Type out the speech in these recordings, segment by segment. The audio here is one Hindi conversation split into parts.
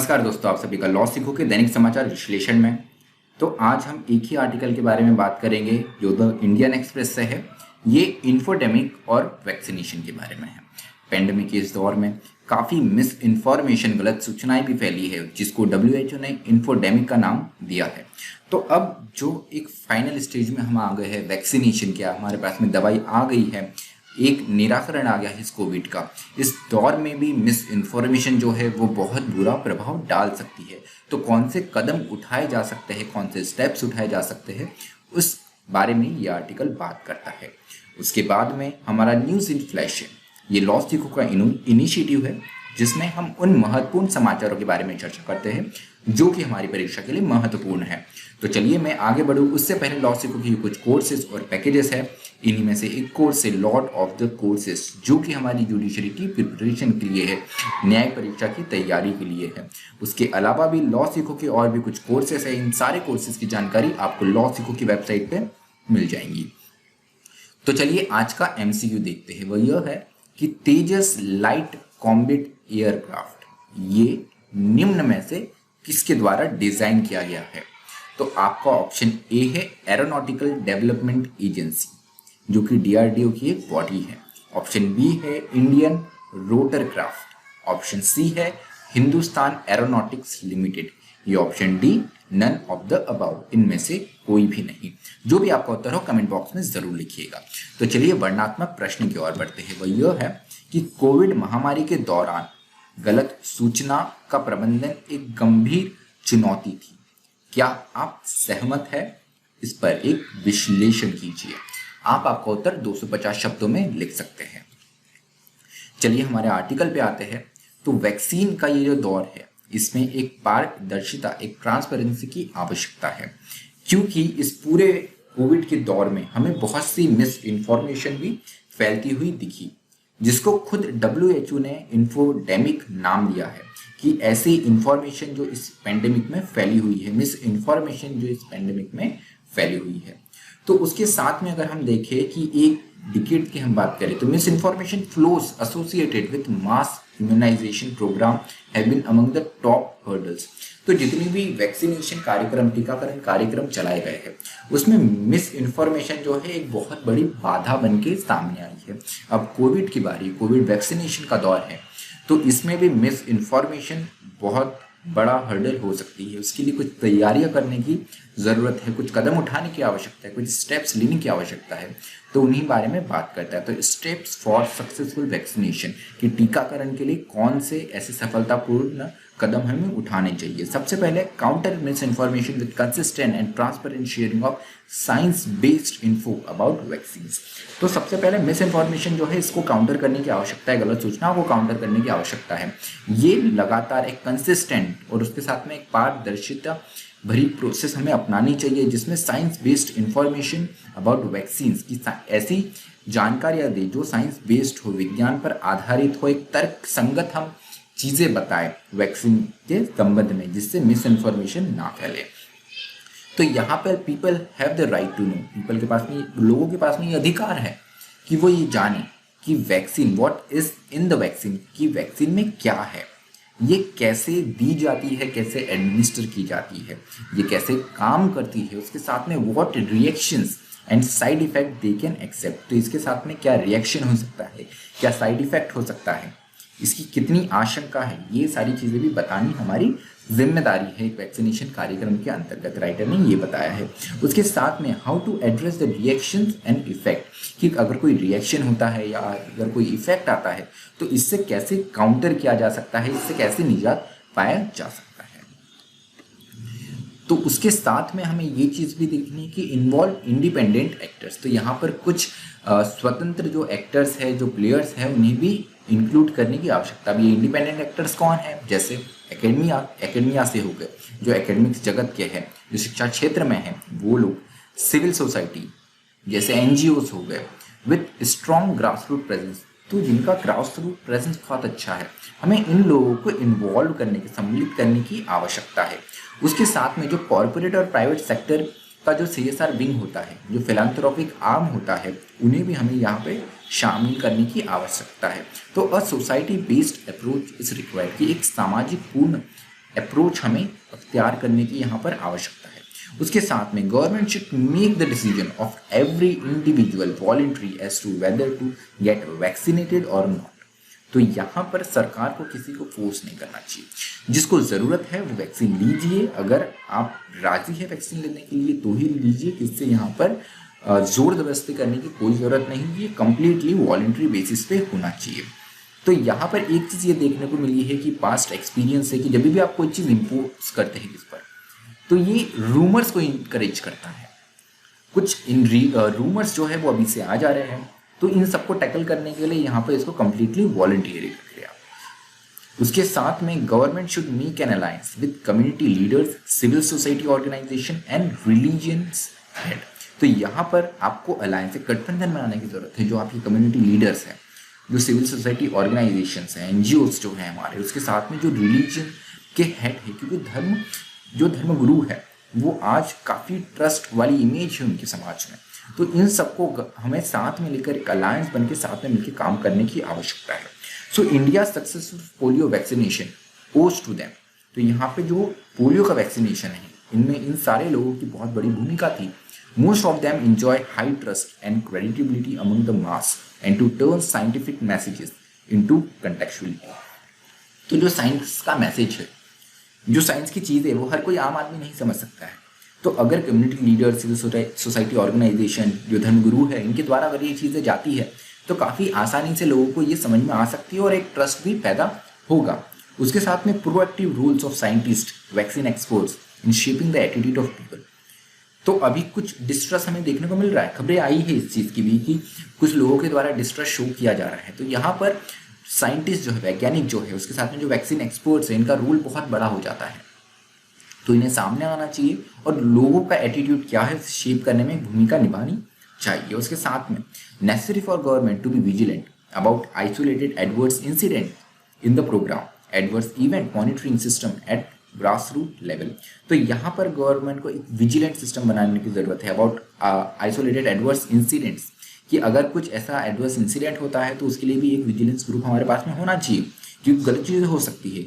नमस्कार दोस्तों, आप सभी का लॉ सीखो के दैनिक समाचार विश्लेषण में। तो आज हम एक ही आर्टिकल के बारे में बात करेंगे जो द इंडियन एक्सप्रेस से है। ये इन्फोडेमिक और वैक्सीनेशन के बारे में है। पेंडेमिक के इस दौर में काफ़ी मिस इन्फॉर्मेशन, गलत सूचनाएं भी फैली है, जिसको WHO ने इन्फोडेमिक का नाम दिया है। तो अब जो एक फाइनल स्टेज में हम आ गए हैं वैक्सीनेशन के, हमारे पास में दवाई आ गई है, एक निराकरण आ गया है इस कोविड का। इस दौर में भी मिस इन्फॉर्मेशन जो है वो बहुत बुरा प्रभाव डाल सकती है। तो कौन से कदम उठाए जा सकते हैं, कौन से स्टेप्स उठाए जा सकते हैं, उस बारे में ये आर्टिकल बात करता है। उसके बाद में हमारा न्यूज़ इन फ्लैश है। ये लॉ सीखो का इनिशिएटिव है जिसमें हम उन महत्वपूर्ण समाचारों के बारे में चर्चा करते हैं जो कि हमारी परीक्षा के लिए महत्वपूर्ण है। तो चलिए मैं आगे बढ़ूँ उससे पहले लॉ सीखो की कुछ कोर्सेज और पैकेजेस है। इन्हीं में से एक कोर्स है लॉर्ड ऑफ द कोर्सेज, जो कि हमारी जुडिशरी की प्रिपरेशन के लिए है, न्याय परीक्षा की तैयारी के लिए है। उसके अलावा भी लॉ सीखो के और भी कुछ कोर्सेज है। इन सारे कोर्सेज की जानकारी आपको लॉ सीखो की वेबसाइट पे मिल जाएंगी। तो चलिए आज का MCQ देखते हैं। वह यह है कि तेजस लाइट कॉम्बैट एयरक्राफ्ट ये निम्न में से किसके द्वारा डिजाइन किया गया है? तो आपका ऑप्शन ए है एरोनॉटिकल डेवलपमेंट एजेंसी, जो कि DRDO की एक बॉडी है। ऑप्शन बी है इंडियन रोटरक्राफ्ट। ऑप्शन सी है हिंदुस्तान एरोनॉटिक्स लिमिटेड। ये option D none of the above, इनमें से कोई भी नहीं। जो भी आपका उत्तर हो कमेंट बॉक्स में जरूर लिखिएगा। तो चलिए वर्णनात्मक प्रश्न की ओर बढ़ते हैं। वह यह है कि कोविड महामारी के दौरान गलत सूचना का प्रबंधन एक गंभीर चुनौती थी। क्या आप सहमत है? इस पर एक विश्लेषण कीजिए। आप आपका उत्तर 250 शब्दों में लिख सकते हैं। चलिए हमारे आर्टिकल पे आते हैं। तो वैक्सीन का ये जो दौर है, इसमें एक पारदर्शिता, एक ट्रांसपेरेंसी की आवश्यकता है, क्योंकि इस पूरे कोविड के दौर में हमें बहुत सी मिस इन्फॉर्मेशन भी फैलती हुई दिखी, जिसको खुद WHO ने इन्फोडेमिक नाम दिया है कि ऐसी इंफॉर्मेशन जो इस पेंडेमिक में फैली हुई है, मिस इन्फॉर्मेशन जो इस पेंडेमिक में फैली हुई है। तो उसके साथ में अगर हम देखें कि एक डिकेड की हम बात करें तो misinformation flows associated with mass immunisation programme have been among the top hurdles. तो जितनी भी वैक्सीनेशन कार्यक्रम, टीकाकरण कार्यक्रम चलाए गए हैं, उसमें मिस इन्फॉर्मेशन जो है एक बहुत बड़ी बाधा बन के सामने आई है। अब कोविड की बारी, कोविड वैक्सीनेशन का दौर है, तो इसमें भी मिस इन्फॉर्मेशन बहुत बड़ा हर्डल हो सकती है। उसके लिए कुछ तैयारियां करने की ज़रूरत है, कुछ कदम उठाने की आवश्यकता है, कुछ स्टेप्स लेने की आवश्यकता है। तो उन्हीं बारे में बात करता है। तो स्टेप्स फॉर सक्सेसफुल वैक्सीनेशन, कि टीकाकरण के लिए कौन से ऐसे सफलतापूर्ण कदम हमें उठाने चाहिए। सबसे पहले counter miss information with consistent and transparent sharing of science based info about vaccine. तो सबसे पहले मिस इन्फॉर्मेशन जो है इसको काउंटर करने की आवश्यकता है, गलत सूचनाओं को काउंटर करने की आवश्यकता है। ये लगातार एक कंसिस्टेंट और उसके साथ में एक पारदर्शिता भरी प्रोसेस हमें अपनानी चाहिए, जिसमें science based information about vaccine की ऐसी जानकारियां दे जो साइंस बेस्ड हो, विज्ञान पर आधारित हो, एक तर्क संगत हम चीजें बताएं वैक्सीन के संबंध में, जिससे मिस इन्फॉर्मेशन ना फैले। तो यहाँ पर people have the right to know, people के पास में, लोगों के पास में ये अधिकार है कि वो ये जाने कि vaccine, what is in the vaccine, कि वैक्सीन में क्या है, ये कैसे दी जाती है, कैसे एडमिनिस्टर की जाती है, ये कैसे काम करती है, उसके साथ में what reactions and side effect they can accept. तो इसके साथ में क्या रिएक्शन हो सकता है, क्या साइड इफेक्ट हो सकता है, इसकी कितनी आशंका है, ये सारी चीज़ें भी बतानी हमारी जिम्मेदारी है एक वैक्सीनेशन कार्यक्रम के अंतर्गत। राइटर ने ये बताया है। उसके साथ में how to address the reactions and effect, कि अगर कोई रिएक्शन होता है या अगर कोई इफेक्ट आता है तो इससे कैसे काउंटर किया जा सकता है, इससे कैसे निजात पाया जा सकता है। तो उसके साथ में हमें ये चीज़ भी देखनी है कि इन्वॉल्व इंडिपेंडेंट एक्टर्स। तो यहाँ पर कुछ स्वतंत्र जो एक्टर्स है, जो प्लेयर्स हैं, उन्हें भी इंक्लूड करने की आवश्यकता भी है। इंडिपेंडेंट एक्टर्स कौन है? जैसे एकेडमिया से हो गए, जो एकेडमिक्स जगत के हैं, जो शिक्षा क्षेत्र में है वो लोग, सिविल सोसाइटी जैसे NGOs हो गए, with strong grass root presence, तो जिनका ग्रास रूट प्रेजेंस बहुत अच्छा है, हमें इन लोगों को इन्वॉल्व करने की, सम्मिलित करने की आवश्यकता है। उसके साथ में जो कॉर्पोरेट और प्राइवेट सेक्टर का जो CSR विंग होता है, जो फिलैंथ्रोपिक आर्म होता है, उन्हें भी हमें यहाँ पे शामिल करने की आवश्यकता है। तो a society based approach is required, कि एक सामाजिक पूर्ण अप्रोच हमें अख्तियार करने की यहाँ पर आवश्यकता है। उसके साथ में government should make the decision of every individual voluntary as to whether to get vaccinated और नॉट। तो यहाँ पर सरकार को किसी को फोर्स नहीं करना चाहिए। जिसको ज़रूरत है वो वैक्सीन लीजिए। अगर आप राजी है वैक्सीन लेने के लिए तो ही लीजिए। इससे यहाँ पर जोर जबरदस्ती करने की कोई ज़रूरत नहीं, ये कंप्लीटली वॉलंटरी बेसिस पे होना चाहिए। तो यहाँ पर एक चीज़ ये देखने को मिली है कि पास्ट एक्सपीरियंस है कि जब भी आप कोई चीज़ इम्पोज करते हैं किस पर, तो ये रूमर्स को इनकरेज करता है। कुछ इन रूमर्स जो है वो अभी से आ जा रहे हैं, तो इन सबको टैकल करने के लिए यहाँ पर इसको कम्प्लीटली वॉलंटियरी कर दिया। उसके साथ में government should make an alliance with community leaders, civil society organisation and religions head. तो यहाँ पर आपको अलायंस गठबंधन बनाने की जरूरत है। जो आपकी कम्युनिटी लीडर्स हैं, जो सिविल सोसाइटी ऑर्गेनाइजेशंस हैं, एनजीओज जो हैं हमारे, उसके साथ में जो रिलीजन के हेड है, क्योंकि जो धर्मगुरु है वो आज काफ़ी ट्रस्ट वाली इमेज है उनके समाज में। तो इन सबको हमें साथ में लेकर एक अलायंस बन के साथ में मिलकर काम करने की आवश्यकता है। So India successful polio vaccination ओज टू देम। तो यहाँ पे जो पोलियो का वैक्सीनेशन है, इनमें इन सारे लोगों की बहुत बड़ी भूमिका थी। Most of them enjoy high trust and credibility among the mass and to turn scientific messages into contextuality। तो जो साइंस का मैसेज है, जो साइंस की चीज़ है, वो हर कोई आम आदमी नहीं समझ सकता है। तो अगर community leader, civil society organisation, जो धर्मगुरु है, इनके द्वारा अगर ये चीज़ें जाती है तो काफ़ी आसानी से लोगों को ये समझ में आ सकती है और एक ट्रस्ट भी पैदा होगा। उसके साथ में proactive roles of scientist, vaccine experts in shaping the attitude of people. तो अभी कुछ डिस्ट्रस्ट हमें देखने को मिल रहा है, खबरें आई है इस चीज़ की भी कि कुछ लोगों के द्वारा डिस्ट्रस्ट शो किया जा रहा है। तो यहाँ पर साइंटिस्ट जो है, वैज्ञानिक जो है, उसके साथ में जो वैक्सीन एक्सपर्ट्स हैं, इनका रोल बहुत बड़ा हो जाता है। तो इन्हें सामने आना चाहिए और लोगों का एटीट्यूड क्या है शेप करने में भूमिका निभानी चाहिए। उसके साथ में necessary for government to be vigilant about isolated adverse incident in the programme, adverse event monitoring system at grass root level. तो यहाँ पर गवर्नमेंट को एक विजिलेंट सिस्टम बनाने की जरूरत है अबाउट आइसोलेटेड एडवर्स इंसिडेंट्स, कि अगर कुछ ऐसा एडवर्स इंसिडेंट होता है तो उसके लिए भी एक विजिलेंस ग्रुप हमारे पास में होना चाहिए। क्योंकि गलत चीज़ें हो सकती है,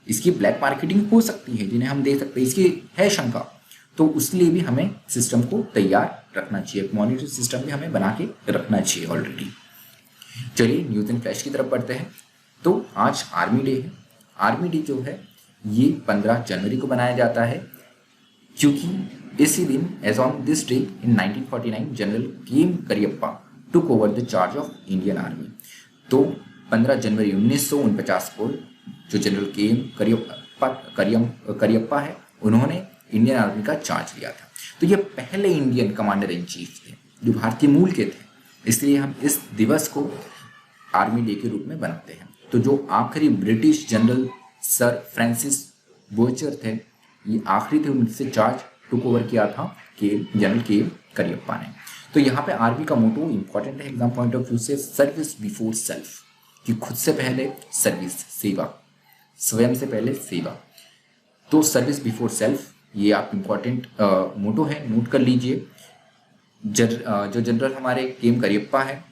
इसकी ब्लैक मार्केटिंग हो सकती है जिन्हें हम देख सकते हैं, इसकी है शंका, तो उसके लिए भी हमें सिस्टम को तैयार रखना चाहिए। मॉनिटरिंग सिस्टम भी हमें बना के रखना चाहिए ऑलरेडी। चलिए न्यूज़ इन फ्लैश की तरफ बढ़ते हैं। तो आज आर्मी डे है। आर्मी डे जो है ये 15 जनवरी को बनाया जाता है, क्योंकि इसी दिन as on this day in 1949 general K M. Cariappa took over the charge of Indian army. तो 15 जनवरी 1949 को जो जनरल के.एम. करियप्पा है, उन्होंने इंडियन आर्मी का चार्ज लिया था। तो ये पहले इंडियन कमांडर इन चीफ थे जो भारतीय मूल के थे, इसलिए हम इस दिवस को आर्मी डे के रूप में बनाते हैं। तो जो आखिरी ब्रिटिश जनरल सर फ्रांसिस बोचर थे, ये आखिरी थे, उनसे चार्ज टुक ओवर किया था कि जनरल के.एम. करियप्पा ने। तो यहाँ पे आर्मी का मोटो इंपॉर्टेंट है एग्जाम पॉइंट ऑफ व्यू से, सर्विस बिफोर सेल्फ, कि खुद से पहले सर्विस, सेवा, स्वयं से पहले सेवा। तो सर्विस बिफोर सेल्फ ये आप इंपॉर्टेंट मोटो है, नोट कर लीजिए। जो जनरल हमारे के.एम. करियप्पा है,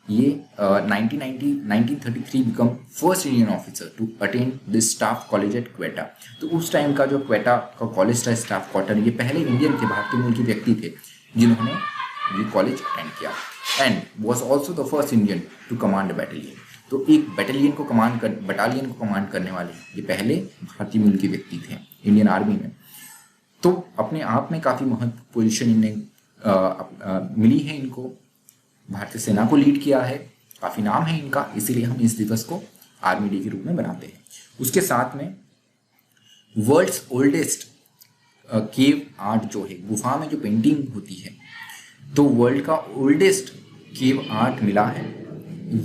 ये 1933 become first Indian officer to attend the staff college at Quetta. तो उस टाइम का जो क्वेटा का कॉलेज था, स्टाफ क्वार्टर, ये पहले इंडियन थे, भारतीय मूल के व्यक्ति थे जिन्होंने ये कॉलेज अटेंड किया। And was also the first Indian to command battalion. तो एक बटालियन को कमांड करने वाले ये पहले भारतीय मूल के व्यक्ति थे इंडियन आर्मी में। तो अपने आप में काफ़ी महत्वपूर्ण पोजीशन इन्हें मिली है, इनको भारतीय सेना को लीड किया है, काफ़ी नाम है इनका, इसीलिए हम इस दिवस को आर्मी डे के रूप में बनाते हैं। उसके साथ में वर्ल्ड्स ओल्डेस्ट केव आर्ट जो है, गुफा में जो पेंटिंग होती है, तो वर्ल्ड का ओल्डेस्ट केव आर्ट मिला है।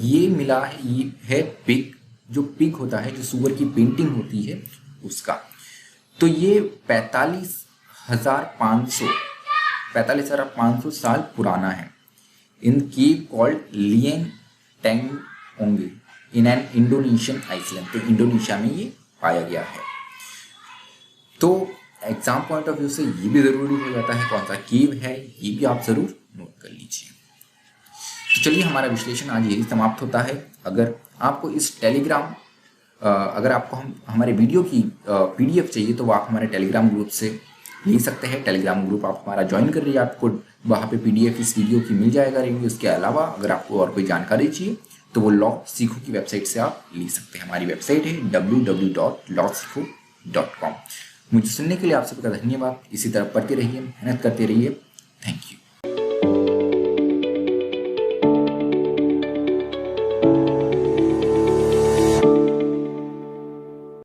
ये है पिग, जो पिग होता है, जो सुअर की पेंटिंग होती है उसका। तो ये 45,500 साल पुराना है। In cave called Leang Tedongnge in an Indonesian island. तो इंडोनेशिया में ये पाया गया है। तो एग्जाम पॉइंट ऑफ व्यू से ये भी ज़रूरी हो जाता है कौन सा केव है, ये भी आप ज़रूर नोट कर लीजिए। तो चलिए हमारा विश्लेषण आज यही समाप्त होता है। अगर आपको इस टेलीग्राम अगर आपको हमारे वीडियो की PDF चाहिए तो वो आप हमारे टेलीग्राम ग्रुप से ले सकते हैं। टेलीग्राम ग्रुप आप हमारा ज्वाइन कर रही है, आपको वहाँ पे PDF इस वीडियो की मिल जाएगा रहेंगे। उसके अलावा अगर आपको और कोई जानकारी चाहिए तो वो लॉ सीखो की वेबसाइट से आप ले सकते हैं। हमारी वेबसाइट है www.lawsikho.com। मुझे सुनने के लिए आप सबका धन्यवाद। इसी तरह पढ़ते रहिए, मेहनत करते रहिए। Thank you.